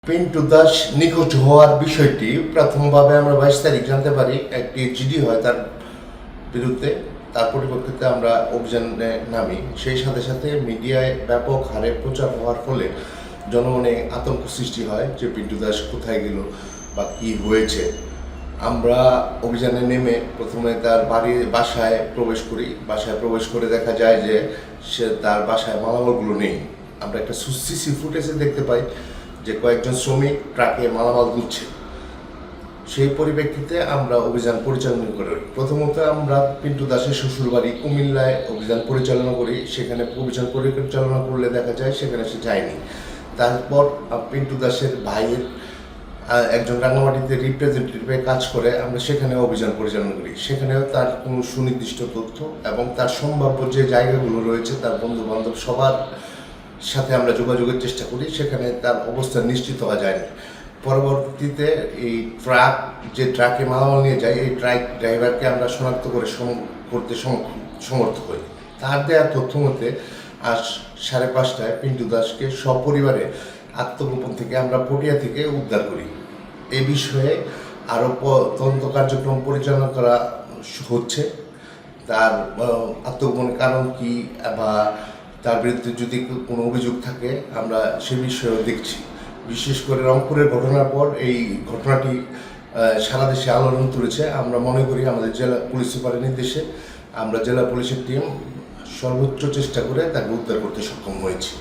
পিন্টু দাস নিখোঁজ হওয়ার বিষয়টি প্রথমভাবে আমরা 22 তারিখ জানতে পারি। একটি জিডি হয় তার বিরুদ্ধে, তার পরিপ্রেক্ষিতে আমরা অভিযানে নামি। সেই সাথে সাথে মিডিয়ায় ব্যাপক হারে প্রচার হওয়ার ফলে জনমনে আতঙ্ক সৃষ্টি হয় যে পিন্টু দাস কোথায় গেল বা কি হয়েছে। আমরা অভিযানে নেমে প্রথমে তার বাসায় প্রবেশ করি। বাসায় প্রবেশ করে দেখা যায় যে তার বাসায় মালামালগুলো নেই। আমরা একটা সিসি ফুটেজে দেখতে পাই যে কয়েকজন শ্রমিক ট্রাকে মালামাল তুলছে। সেই পরিপ্রেক্ষিতে আমরা অভিযান পরিচালনা করি। প্রথমত আমরা পিন্টু দাসের শ্বশুরবাড়ি কুমিল্লায় অভিযান পরিচালনা করি। সেখানে অভিযান পরিচালনা করলে দেখা যায় সেখানে সে যায়নি। তারপর পিন্টু দাসের ভাইয়ের একজন রাঙামাটিতে রিপ্রেজেন্টেটিভে কাজ করে, আমরা সেখানে অভিযান পরিচালনা করি। সেখানেও তার কোনো সুনির্দিষ্ট তথ্য এবং তার সম্ভাব্য যে জায়গাগুলো রয়েছে তার বন্ধু বান্ধব সবার সাথে আমরা যোগাযোগের চেষ্টা করি। সেখানে তার অবস্থান নিশ্চিত হওয়া যায়নি। পরবর্তীতে এই ট্রাকে মালামাল নিয়ে যায়, এই ট্রাক ড্রাইভারকে আমরা শনাক্ত করতে সমর্থ হই। তার দেওয়া তথ্য মতে আজ 5:30টায় পিন্টু দাসকে সপরিবারে আত্মগোপন থেকে আমরা পটিয়া থেকে উদ্ধার করি। এ বিষয়ে আরও তদন্ত কার্যক্রম পরিচালনা করা হচ্ছে। তার আত্মগোপনের কারণ কি বা তার বিরুদ্ধে যদি কোনো অভিযোগ থাকে আমরা সে বিষয়েও দেখছি। বিশেষ করে রংপুরের ঘটনার পর এই ঘটনাটি সারা দেশে আলোড়ন তুলেছে। আমরা মনে করি আমাদের জেলা পুলিশ সুপারের নির্দেশে আমরা জেলা পুলিশের টিম সর্বোচ্চ চেষ্টা করে তাকে উদ্ধার করতে সক্ষম হয়েছি।